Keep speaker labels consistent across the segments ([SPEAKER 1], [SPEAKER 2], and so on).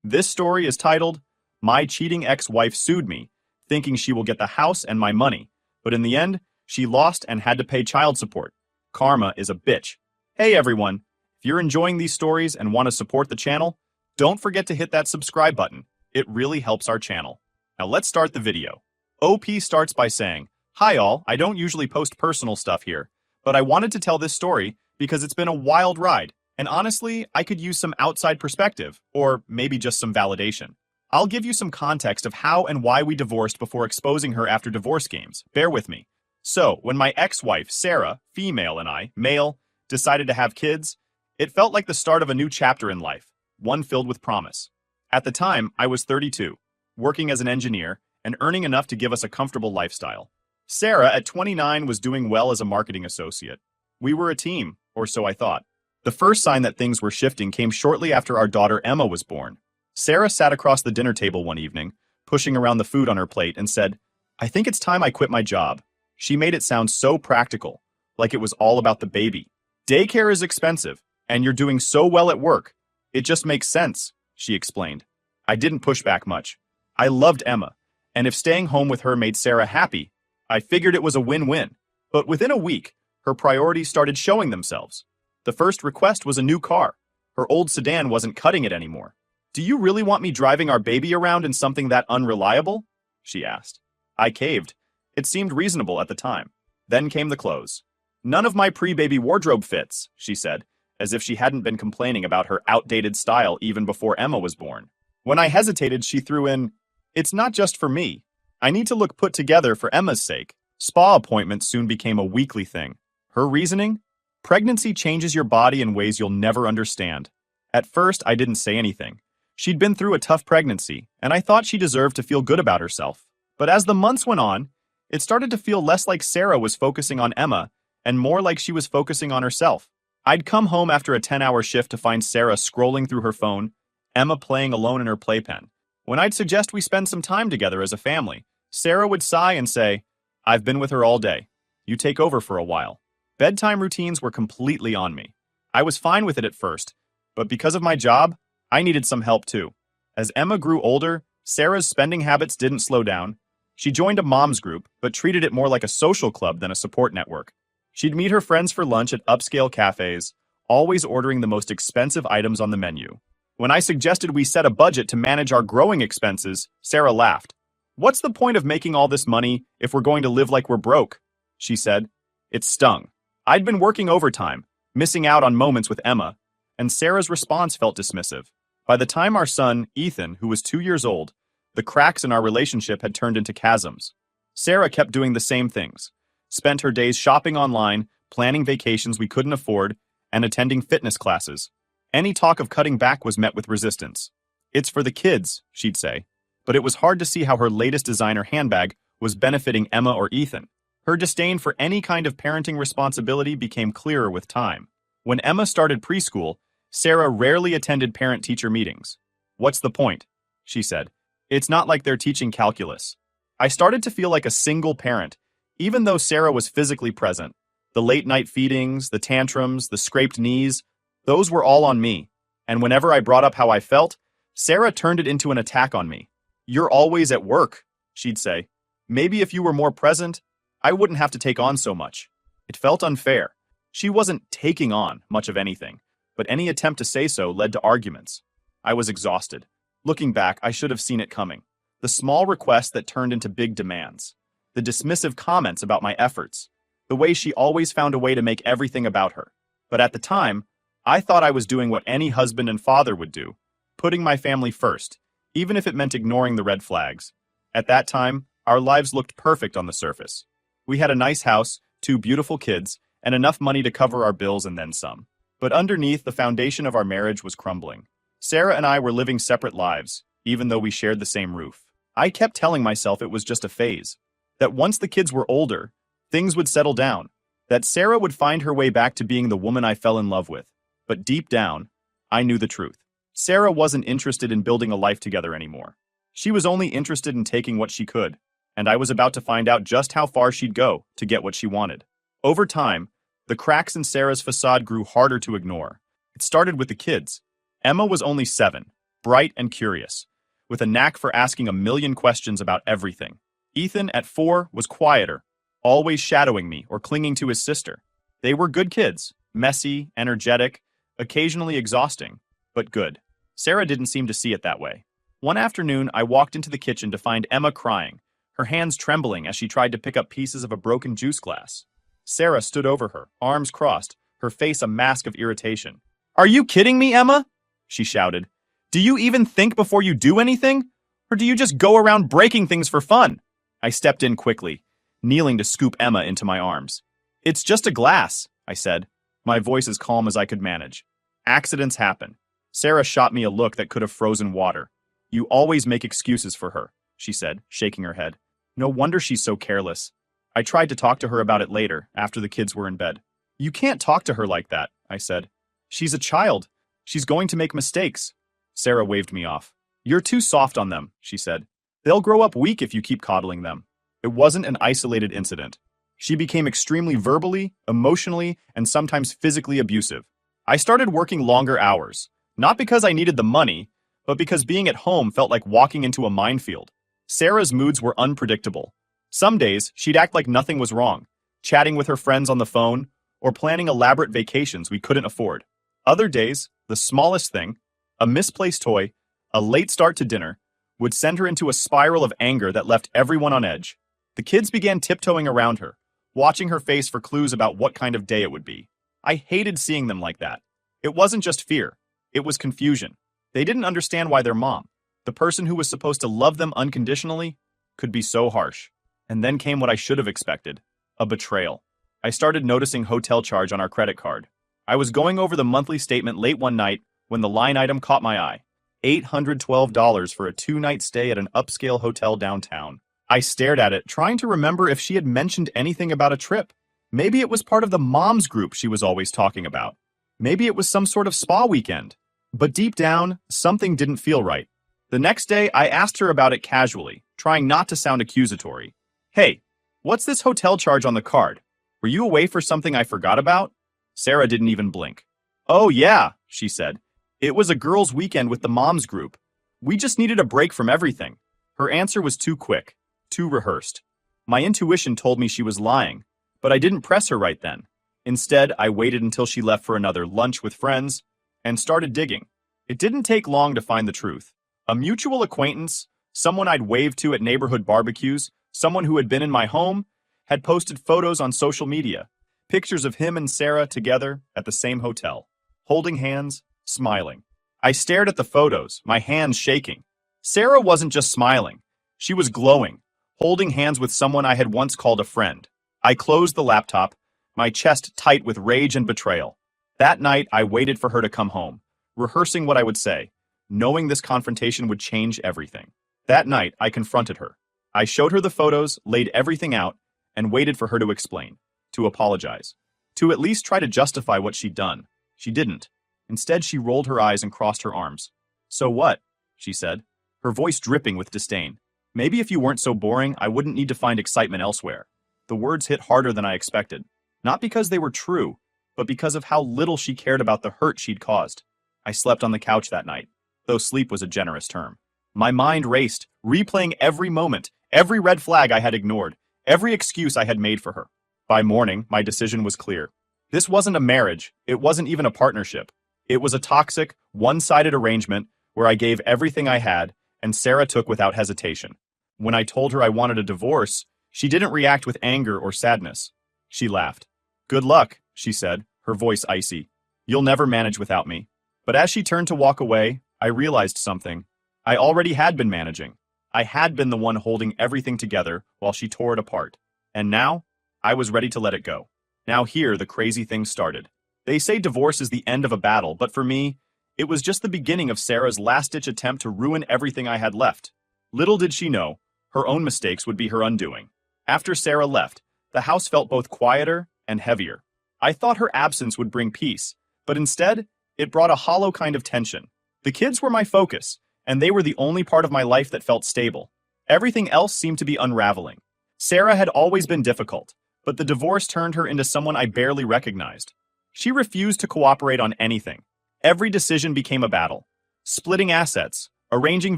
[SPEAKER 1] This story is titled, My Cheating Ex-Wife Sued Me, thinking she will get the house and my money, but in the end, she lost and had to pay child support. Karma is a bitch. Hey everyone, if you're enjoying these stories and want to support the channel, don't forget to hit that subscribe button. It really helps our channel. Now let's start the video. OP starts by saying, Hi all, I don't usually post personal stuff here, but I wanted to tell this story because it's been a wild ride, and honestly, I could use some outside perspective, or maybe just some validation. I'll give you some context of how and why we divorced before exposing her after divorce games. Bear with me. So, when my ex-wife, Sarah, female, and I, male, decided to have kids, it felt like the start of a new chapter in life, one filled with promise. At the time, I was 32, working as an engineer, and earning enough to give us a comfortable lifestyle. Sarah, at 29, was doing well as a marketing associate. We were a team, or so I thought. The first sign that things were shifting came shortly after our daughter Emma was born. Sarah sat across the dinner table one evening, pushing around the food on her plate, and said, I think it's time I quit my job. She made it sound so practical, like it was all about the baby. Daycare is expensive, and you're doing so well at work. It just makes sense, she explained. I didn't push back much. I loved Emma, and if staying home with her made Sarah happy, I figured it was a win-win. But within a week, her priorities started showing themselves. The first request was a new car. Her old sedan wasn't cutting it anymore. Do you really want me driving our baby around in something that unreliable? She asked. I caved. It seemed reasonable at the time. Then came the clothes. None of my pre-baby wardrobe fits, she said, as if she hadn't been complaining about her outdated style even before Emma was born. When I hesitated, she threw in, It's not just for me. I need to look put together for Emma's sake. Spa appointments soon became a weekly thing. Her reasoning? Pregnancy changes your body in ways you'll never understand. At first, I didn't say anything. She'd been through a tough pregnancy, and I thought she deserved to feel good about herself. But as the months went on, it started to feel less like Sarah was focusing on Emma and more like she was focusing on herself. I'd come home after a 10-hour shift to find Sarah scrolling through her phone, Emma playing alone in her playpen. When I'd suggest we spend some time together as a family, Sarah would sigh and say, I've been with her all day. You take over for a while. Bedtime routines were completely on me. I was fine with it at first, but because of my job, I needed some help too. As Emma grew older, Sarah's spending habits didn't slow down. She joined a mom's group, but treated it more like a social club than a support network. She'd meet her friends for lunch at upscale cafes, always ordering the most expensive items on the menu. When I suggested we set a budget to manage our growing expenses, Sarah laughed. What's the point of making all this money if we're going to live like we're broke? She said. It stung. I'd been working overtime, missing out on moments with Emma, and Sarah's response felt dismissive. By the time our son, Ethan, who was 2 years old, the cracks in our relationship had turned into chasms. Sarah kept doing the same things, spent her days shopping online, planning vacations we couldn't afford, and attending fitness classes. Any talk of cutting back was met with resistance. It's for the kids, she'd say. But it was hard to see how her latest designer handbag was benefiting Emma or Ethan. Her disdain for any kind of parenting responsibility became clearer with time. When Emma started preschool, Sarah rarely attended parent-teacher meetings. What's the point? She said. It's not like they're teaching calculus. I started to feel like a single parent, even though Sarah was physically present. The late-night feedings, the tantrums, the scraped knees, those were all on me. And whenever I brought up how I felt, Sarah turned it into an attack on me. You're always at work, she'd say. Maybe if you were more present, I wouldn't have to take on so much. It felt unfair. She wasn't taking on much of anything, but any attempt to say so led to arguments. I was exhausted. Looking back, I should have seen it coming. The small requests that turned into big demands. The dismissive comments about my efforts. The way she always found a way to make everything about her. But at the time, I thought I was doing what any husband and father would do, putting my family first, even if it meant ignoring the red flags. At that time, our lives looked perfect on the surface. We had a nice house, 2 beautiful kids, and enough money to cover our bills and then some. But underneath, the foundation of our marriage was crumbling. Sarah and I were living separate lives, even though we shared the same roof. I kept telling myself it was just a phase, that once the kids were older, things would settle down, that Sarah would find her way back to being the woman I fell in love with. But deep down, I knew the truth. Sarah wasn't interested in building a life together anymore. She was only interested in taking what she could, and I was about to find out just how far she'd go to get what she wanted. Over time, the cracks in Sarah's facade grew harder to ignore. It started with the kids. Emma was only 7, bright and curious, with a knack for asking a million questions about everything. Ethan, at 4, was quieter, always shadowing me or clinging to his sister. They were good kids, messy, energetic, occasionally exhausting, but good. Sarah didn't seem to see it that way. One afternoon, I walked into the kitchen to find Emma crying, her hands trembling as she tried to pick up pieces of a broken juice glass. Sarah stood over her, arms crossed, her face a mask of irritation. "Are you kidding me, Emma?" she shouted. "Do you even think before you do anything? Or do you just go around breaking things for fun?" I stepped in quickly, kneeling to scoop Emma into my arms. "It's just a glass," I said, my voice as calm as I could manage. "Accidents happen." Sarah shot me a look that could have frozen water. "You always make excuses for her," she said, shaking her head. "No wonder she's so careless." I tried to talk to her about it later, after the kids were in bed. "You can't talk to her like that," I said. "She's a child. She's going to make mistakes." Sarah waved me off. "You're too soft on them," she said. "They'll grow up weak if you keep coddling them." It wasn't an isolated incident. She became extremely verbally, emotionally, and sometimes physically abusive. I started working longer hours, not because I needed the money, but because being at home felt like walking into a minefield. Sarah's moods were unpredictable. Some days, she'd act like nothing was wrong, chatting with her friends on the phone, or planning elaborate vacations we couldn't afford. Other days, the smallest thing, a misplaced toy, a late start to dinner, would send her into a spiral of anger that left everyone on edge. The kids began tiptoeing around her, watching her face for clues about what kind of day it would be. I hated seeing them like that. It wasn't just fear. It was confusion. They didn't understand why their mom, the person who was supposed to love them unconditionally, could be so harsh. And then came what I should have expected, a betrayal. I started noticing hotel charge on our credit card. I was going over the monthly statement late one night when the line item caught my eye. $812 for a 2-night stay at an upscale hotel downtown. I stared at it, trying to remember if she had mentioned anything about a trip. Maybe it was part of the moms group she was always talking about. Maybe it was some sort of spa weekend. But deep down, something didn't feel right. The next day, I asked her about it casually, trying not to sound accusatory. "Hey, what's this hotel charge on the card? Were you away for something I forgot about?" Sarah didn't even blink. "Oh yeah," she said. "It was a girls' weekend with the moms group. We just needed a break from everything." Her answer was too quick, too rehearsed. My intuition told me she was lying, but I didn't press her right then. Instead, I waited until she left for another lunch with friends and started digging. It didn't take long to find the truth. A mutual acquaintance, someone I'd waved to at neighborhood barbecues, someone who had been in my home, had posted photos on social media, pictures of him and Sarah together at the same hotel, holding hands, smiling. I stared at the photos, my hands shaking. Sarah wasn't just smiling. She was glowing, holding hands with someone I had once called a friend. I closed the laptop, my chest tight with rage and betrayal. That night, I waited for her to come home, rehearsing what I would say, knowing this confrontation would change everything. That night, I confronted her. I showed her the photos, laid everything out, and waited for her to explain, to apologize, to at least try to justify what she'd done. She didn't. Instead, she rolled her eyes and crossed her arms. "So what?" she said, her voice dripping with disdain. "Maybe if you weren't so boring, I wouldn't need to find excitement elsewhere." The words hit harder than I expected, not because they were true, but because of how little she cared about the hurt she'd caused. I slept on the couch that night, though sleep was a generous term. My mind raced, replaying every moment, every red flag I had ignored, every excuse I had made for her. By morning, my decision was clear. This wasn't a marriage, it wasn't even a partnership. It was a toxic, one-sided arrangement where I gave everything I had, and Sarah took without hesitation. When I told her I wanted a divorce, she didn't react with anger or sadness. She laughed. "Good luck," she said, her voice icy. "You'll never manage without me." But as she turned to walk away, I realized something. I already had been managing. I had been the one holding everything together while she tore it apart. And now, I was ready to let it go. Now here, the crazy thing started. They say divorce is the end of a battle, but for me, it was just the beginning of Sarah's last-ditch attempt to ruin everything I had left. Little did she know, her own mistakes would be her undoing. After Sarah left, the house felt both quieter and heavier. I thought her absence would bring peace, but instead, it brought a hollow kind of tension. The kids were my focus, and they were the only part of my life that felt stable. Everything else seemed to be unraveling. Sarah had always been difficult, but the divorce turned her into someone I barely recognized. She refused to cooperate on anything. Every decision became a battle. splitting assets, arranging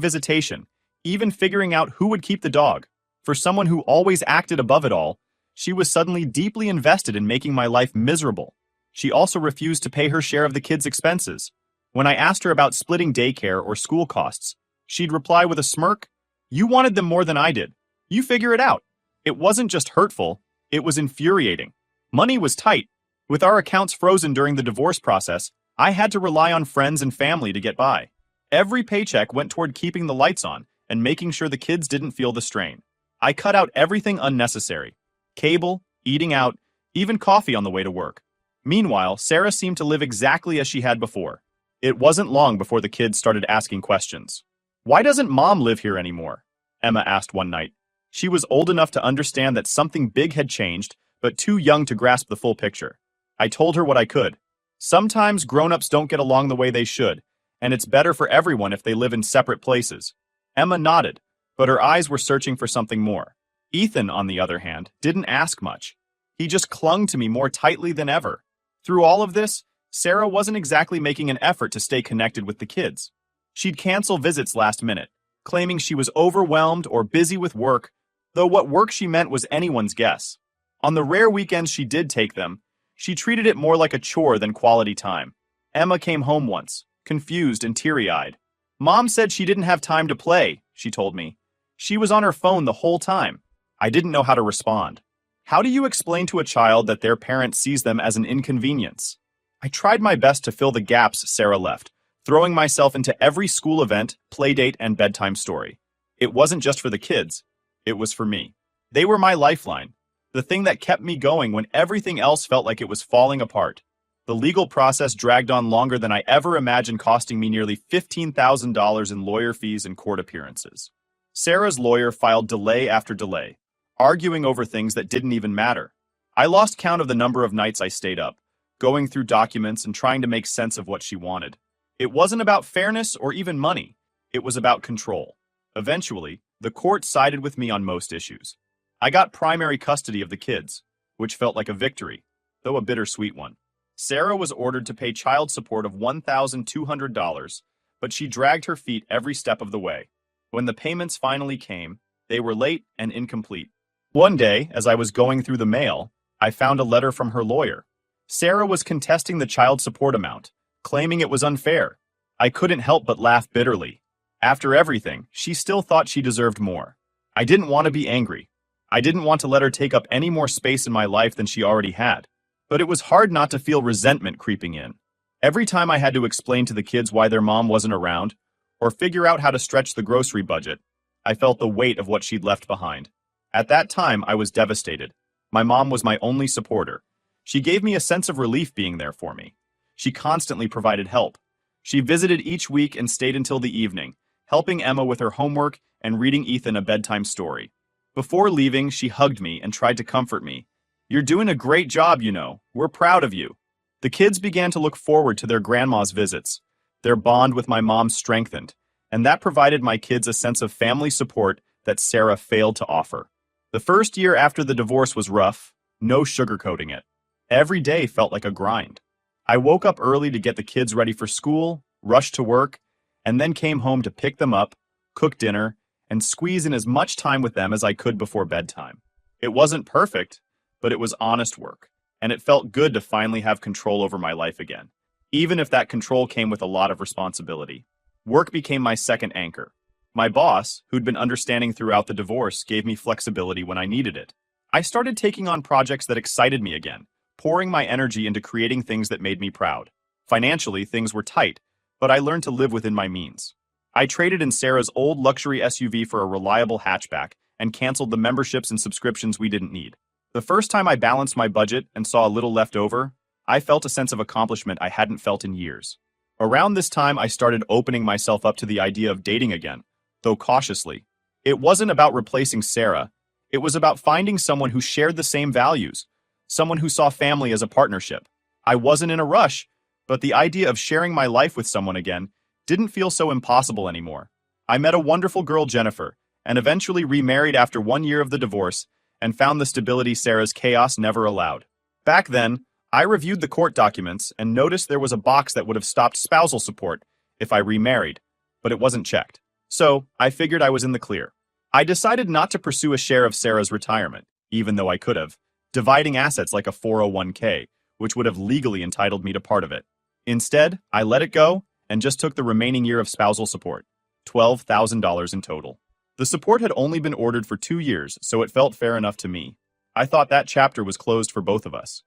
[SPEAKER 1] visitation, even figuring out who would keep the dog. For someone who always acted above it all, she was suddenly deeply invested in making my life miserable. She also refused to pay her share of the kids' expenses. When I asked her about splitting daycare or school costs, she'd reply with a smirk, "You wanted them more than I did. You figure it out." It wasn't just hurtful, it was infuriating. Money was tight. With our accounts frozen during the divorce process, I had to rely on friends and family to get by. Every paycheck went toward keeping the lights on and making sure the kids didn't feel the strain. I cut out everything unnecessary. Cable, eating out, even coffee on the way to work. Meanwhile, Sarah seemed to live exactly as she had before. It wasn't long before the kids started asking questions. "Why doesn't Mom live here anymore?" Emma asked one night. She was old enough to understand that something big had changed, but too young to grasp the full picture. I told her what I could. Sometimes grown-ups don't get along the way they should, and it's better for everyone if they live in separate places. Emma nodded, but her eyes were searching for something more. Ethan, on the other hand, didn't ask much. He just clung to me more tightly than ever. Through all of this, Sarah wasn't exactly making an effort to stay connected with the kids. She'd cancel visits last minute, claiming she was overwhelmed or busy with work, though what work she meant was anyone's guess. On the rare weekends she did take them, she treated it more like a chore than quality time. Emma came home once, confused and teary-eyed. "Mom said she didn't have time to play," she told me. "She was on her phone the whole time." I didn't know how to respond. How do you explain to a child that their parent sees them as an inconvenience? I tried my best to fill the gaps Sarah left, throwing myself into every school event, playdate, and bedtime story. It wasn't just for the kids. It was for me. They were my lifeline, the thing that kept me going when everything else felt like it was falling apart. The legal process dragged on longer than I ever imagined, costing me nearly $15,000 in lawyer fees and court appearances. Sarah's lawyer filed delay after delay, arguing over things that didn't even matter. I lost count of the number of nights I stayed up, going through documents and trying to make sense of what she wanted. It wasn't about fairness or even money. It was about control. Eventually, the court sided with me on most issues. I got primary custody of the kids, which felt like a victory, though a bittersweet one. Sarah was ordered to pay child support of $1,200, but she dragged her feet every step of the way. When the payments finally came, they were late and incomplete. One day, as I was going through the mail, I found a letter from her lawyer. Sarah was contesting the child support amount, claiming it was unfair. I couldn't help but laugh bitterly. After everything, she still thought she deserved more. I didn't want to be angry. I didn't want to let her take up any more space in my life than she already had. But it was hard not to feel resentment creeping in. Every time I had to explain to the kids why their mom wasn't around, or figure out how to stretch the grocery budget, I felt the weight of what she'd left behind. At that time, I was devastated. My mom was my only supporter. She gave me a sense of relief being there for me. She constantly provided help. She visited each week and stayed until the evening, helping Emma with her homework and reading Ethan a bedtime story. Before leaving, she hugged me and tried to comfort me. "You're doing a great job, you know. We're proud of you." The kids began to look forward to their grandma's visits. Their bond with my mom strengthened, and that provided my kids a sense of family support that Sarah failed to offer. The first year after the divorce was rough, no sugarcoating it. Every day felt like a grind. I woke up early to get the kids ready for school, rushed to work, and then came home to pick them up, cook dinner, and squeeze in as much time with them as I could before bedtime. It wasn't perfect, but it was honest work, and it felt good to finally have control over my life again, even if that control came with a lot of responsibility. Work became my second anchor. My boss, who'd been understanding throughout the divorce, gave me flexibility when I needed it. I started taking on projects that excited me again, pouring my energy into creating things that made me proud. Financially, things were tight, but I learned to live within my means. I traded in Sarah's old luxury SUV for a reliable hatchback and canceled the memberships and subscriptions we didn't need. The first time I balanced my budget and saw a little left over, I felt a sense of accomplishment I hadn't felt in years. Around this time, I started opening myself up to the idea of dating again, though cautiously. It wasn't about replacing Sarah. It was about finding someone who shared the same values, someone who saw family as a partnership. I wasn't in a rush, but the idea of sharing my life with someone again didn't feel so impossible anymore. I met a wonderful girl, Jennifer, and eventually remarried after 1 year of the divorce and found the stability Sarah's chaos never allowed. Back then, I reviewed the court documents and noticed there was a box that would have stopped spousal support if I remarried, but it wasn't checked. So, I figured I was in the clear. I decided not to pursue a share of Sarah's retirement, even though I could have, dividing assets like a 401k, which would have legally entitled me to part of it. Instead, I let it go and just took the remaining year of spousal support, $12,000 in total. The support had only been ordered for 2 years, so it felt fair enough to me. I thought that chapter was closed for both of us.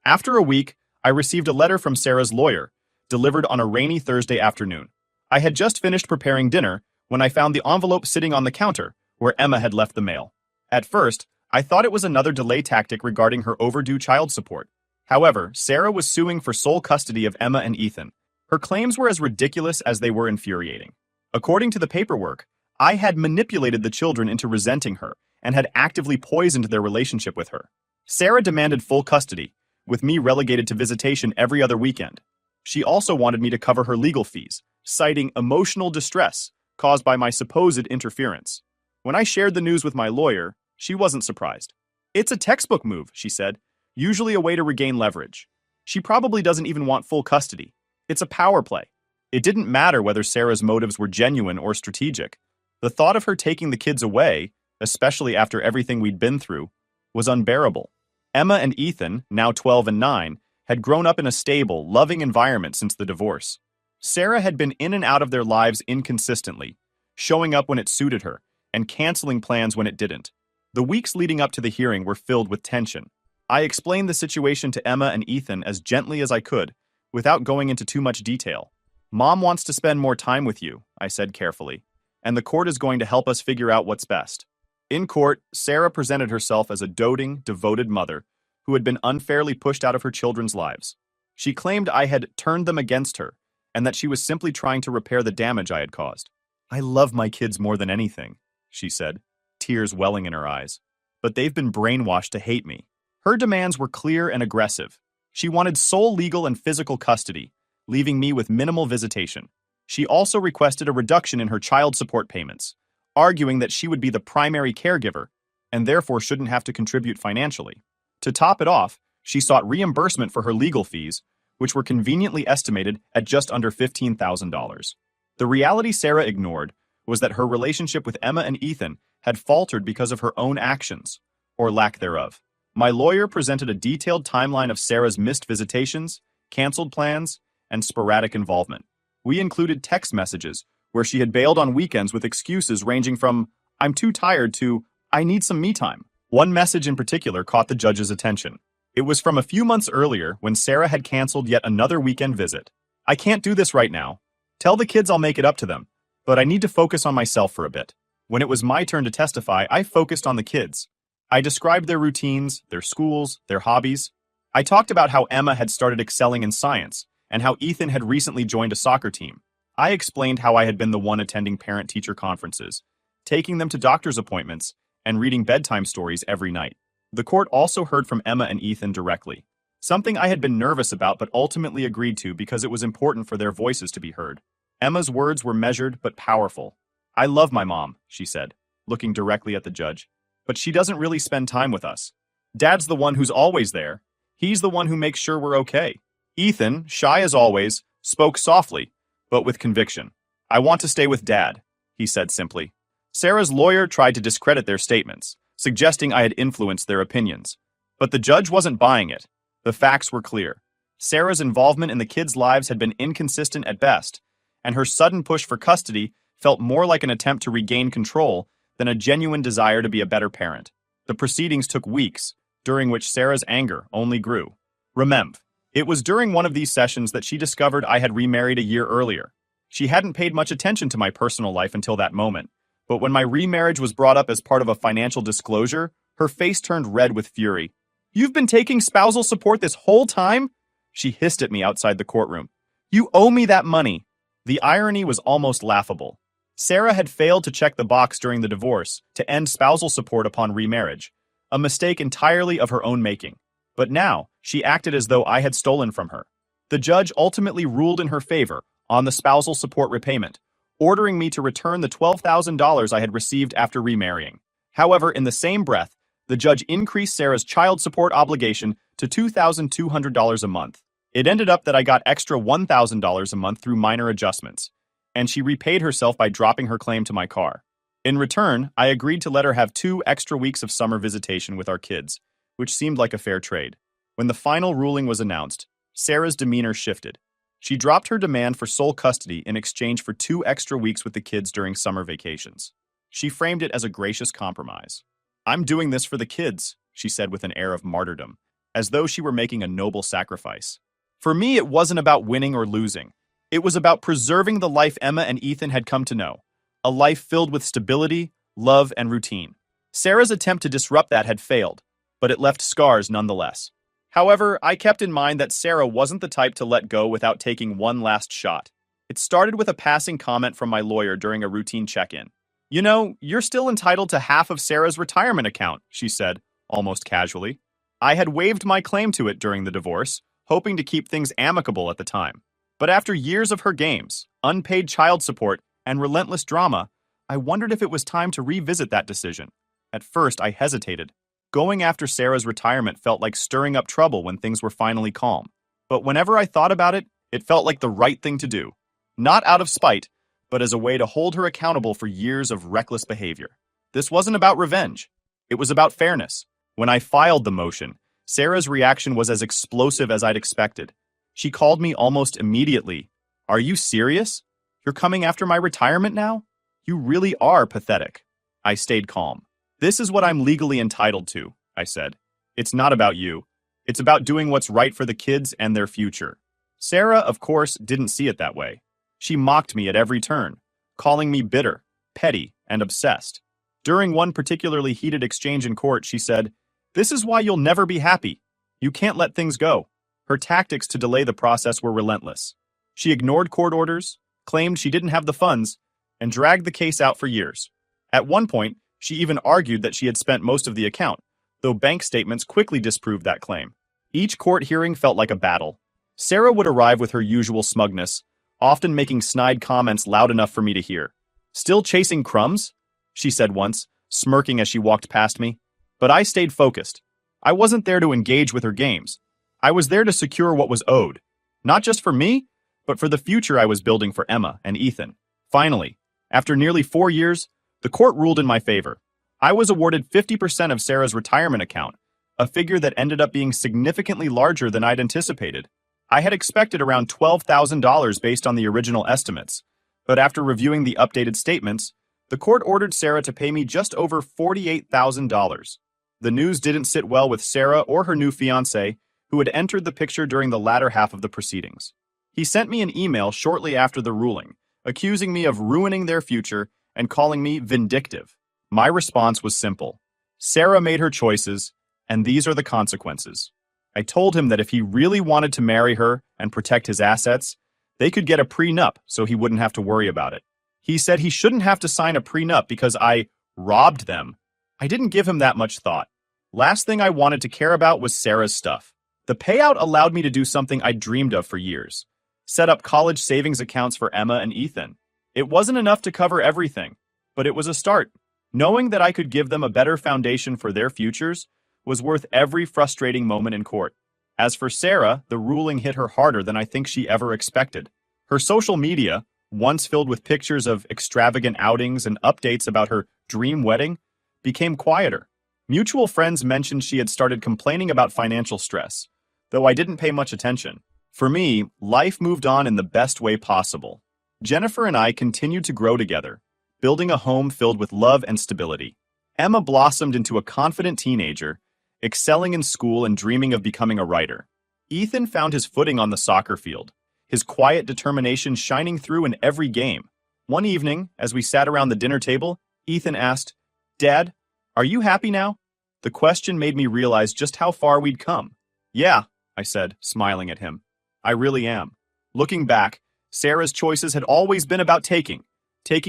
[SPEAKER 1] After a week, I received a letter from Sarah's lawyer, delivered on a rainy Thursday afternoon. I had just finished preparing dinner when I found the envelope sitting on the counter where Emma had left the mail. At first, I thought it was another delay tactic regarding her overdue child support. However, Sarah was suing for sole custody of Emma and Ethan. Her claims were as ridiculous as they were infuriating. According to the paperwork, I had manipulated the children into resenting her and had actively poisoned their relationship with her. Sarah demanded full custody, with me relegated to visitation every other weekend. She also wanted me to cover her legal fees, citing emotional distress caused by my supposed interference. When I shared the news with my lawyer, she wasn't surprised. "It's a textbook move," she said, "usually a way to regain leverage. She probably doesn't even want full custody. It's a power play." It didn't matter whether Sarah's motives were genuine or strategic. The thought of her taking the kids away, especially after everything we'd been through, was unbearable. Emma and Ethan, now 12 and 9, had grown up in a stable, loving environment since the divorce. Sarah had been in and out of their lives inconsistently, showing up when it suited her, and canceling plans when it didn't. The weeks leading up to the hearing were filled with tension. I explained the situation to Emma and Ethan as gently as I could, without going into too much detail. "Mom wants to spend more time with you," I said carefully, "and the court is going to help us figure out what's best." In court, Sarah presented herself as a doting, devoted mother who had been unfairly pushed out of her children's lives. She claimed I had turned them against her, and that she was simply trying to repair the damage I had caused. "I love my kids more than anything," she said, tears welling in her eyes. "But they've been brainwashed to hate me." Her demands were clear and aggressive. She wanted sole legal and physical custody, leaving me with minimal visitation. She also requested a reduction in her child support payments, arguing that she would be the primary caregiver and therefore shouldn't have to contribute financially. To top it off, she sought reimbursement for her legal fees, which were conveniently estimated at just under $15,000. The reality Sarah ignored was that her relationship with Emma and Ethan had faltered because of her own actions, or lack thereof. My lawyer presented a detailed timeline of Sarah's missed visitations, canceled plans, and sporadic involvement. We included text messages where she had bailed on weekends with excuses ranging from "I'm too tired" to "I need some me time." One message in particular caught the judge's attention. It was from a few months earlier when Sarah had canceled yet another weekend visit. "I can't do this right now. Tell the kids I'll make it up to them, but I need to focus on myself for a bit." When it was my turn to testify, I focused on the kids. I described their routines, their schools, their hobbies. I talked about how Emma had started excelling in science and how Ethan had recently joined a soccer team. I explained how I had been the one attending parent-teacher conferences, taking them to doctor's appointments, and reading bedtime stories every night. The court also heard from Emma and Ethan directly, something I had been nervous about but ultimately agreed to because it was important for their voices to be heard. Emma's words were measured but powerful. "I love my mom," she said, looking directly at the judge, "but she doesn't really spend time with us. Dad's the one who's always there. He's the one who makes sure we're okay." Ethan, shy as always, spoke softly, but with conviction. "I want to stay with Dad," he said simply. Sarah's lawyer tried to discredit their statements, suggesting I had influenced their opinions. But the judge wasn't buying it. The facts were clear. Sarah's involvement in the kids' lives had been inconsistent at best, and her sudden push for custody felt more like an attempt to regain control than a genuine desire to be a better parent. The proceedings took weeks, during which Sarah's anger only grew. Remember, it was during one of these sessions that she discovered I had remarried a year earlier. She hadn't paid much attention to my personal life until that moment, but when my remarriage was brought up as part of a financial disclosure, her face turned red with fury. "You've been taking spousal support this whole time?" She hissed at me outside the courtroom. "You owe me that money." The irony was almost laughable. Sarah had failed to check the box during the divorce to end spousal support upon remarriage, a mistake entirely of her own making. But now, she acted as though I had stolen from her. The judge ultimately ruled in her favor on the spousal support repayment, ordering me to return the $12,000 I had received after remarrying. However, in the same breath, the judge increased Sarah's child support obligation to $2,200 a month. It ended up that I got extra $1,000 a month through minor adjustments, and she repaid herself by dropping her claim to my car. In return, I agreed to let her have 2 extra weeks of summer visitation with our kids, which seemed like a fair trade. When the final ruling was announced, Sarah's demeanor shifted. She dropped her demand for sole custody in exchange for 2 extra weeks with the kids during summer vacations. She framed it as a gracious compromise. "I'm doing this for the kids," she said with an air of martyrdom, as though she were making a noble sacrifice. For me, it wasn't about winning or losing. It was about preserving the life Emma and Ethan had come to know, a life filled with stability, love, and routine. Sarah's attempt to disrupt that had failed, but it left scars nonetheless. However, I kept in mind that Sarah wasn't the type to let go without taking one last shot. It started with a passing comment from my lawyer during a routine check-in. "You know, you're still entitled to half of Sarah's retirement account," she said, almost casually. I had waived my claim to it during the divorce, hoping to keep things amicable at the time. But after years of her games, unpaid child support, and relentless drama, I wondered if it was time to revisit that decision. At first, I hesitated. Going after Sarah's retirement felt like stirring up trouble when things were finally calm. But whenever I thought about it, it felt like the right thing to do. Not out of spite, but as a way to hold her accountable for years of reckless behavior. This wasn't about revenge. It was about fairness. When I filed the motion, Sarah's reaction was as explosive as I'd expected. She called me almost immediately. "Are you serious? You're coming after my retirement now? You really are pathetic." I stayed calm. "This is what I'm legally entitled to," I said. "It's not about you. It's about doing what's right for the kids and their future." Sarah, of course, didn't see it that way. She mocked me at every turn, calling me bitter, petty, and obsessed. During one particularly heated exchange in court, she said, "This is why you'll never be happy. You can't let things go." Her tactics to delay the process were relentless. She ignored court orders, claimed she didn't have the funds, and dragged the case out for years. At one point, she even argued that she had spent most of the account, though bank statements quickly disproved that claim. Each court hearing felt like a battle. Sarah would arrive with her usual smugness, often making snide comments loud enough for me to hear. "Still chasing crumbs?" she said once, smirking as she walked past me. But I stayed focused. I wasn't there to engage with her games. I was there to secure what was owed, not just for me, but for the future I was building for Emma and Ethan. Finally, after nearly 4 years, the court ruled in my favor. I was awarded 50% of Sarah's retirement account, a figure that ended up being significantly larger than I'd anticipated. I had expected around $12,000 based on the original estimates, but after reviewing the updated statements, the court ordered Sarah to pay me just over $48,000. The news didn't sit well with Sarah or her new fiancé, who had entered the picture during the latter half of the proceedings. He sent me an email shortly after the ruling, accusing me of ruining their future and calling me vindictive. My response was simple. Sarah made her choices, and these are the consequences. I told him that if he really wanted to marry her and protect his assets, they could get a prenup so he wouldn't have to worry about it. He said he shouldn't have to sign a prenup because I robbed them. I didn't give him that much thought. Last thing I wanted to care about was Sarah's stuff. The payout allowed me to do something I'd dreamed of for years. Set up college savings accounts for Emma and Ethan. It wasn't enough to cover everything, but it was a start. Knowing that I could give them a better foundation for their futures was worth every frustrating moment in court. As for Sarah, the ruling hit her harder than I think she ever expected. Her social media, once filled with pictures of extravagant outings and updates about her dream wedding, became quieter. Mutual friends mentioned she had started complaining about financial stress, though I didn't pay much attention. For me, life moved on in the best way possible. Jennifer and I continued to grow together, building a home filled with love and stability. Emma blossomed into a confident teenager, excelling in school and dreaming of becoming a writer. Ethan found his footing on the soccer field, his quiet determination shining through in every game. One evening, as we sat around the dinner table, Ethan asked, "Dad, are you happy now?" The question made me realize just how far we'd come. "Yeah," I said, smiling at him. "I really am." Looking back, Sarah's choices had always been about taking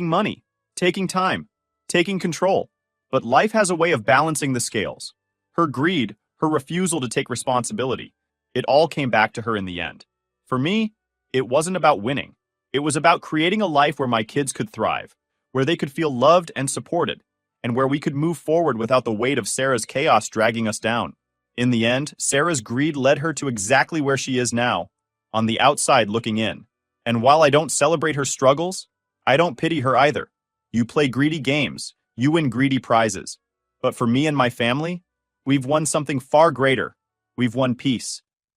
[SPEAKER 1] money, taking time, taking control. But life has a way of balancing the scales. Her greed, her refusal to take responsibility, it all came back to her in the end. For me, it wasn't about winning. It was about creating a life where my kids could thrive, where they could feel loved and supported, and where we could move forward without the weight of Sarah's chaos dragging us down. In the end, Sarah's greed led her to exactly where she is now, on the outside looking in. And while I don't celebrate her struggles, I don't pity her either. You play greedy games, you win greedy prizes. But for me and my family, we've won something far greater. We've won peace.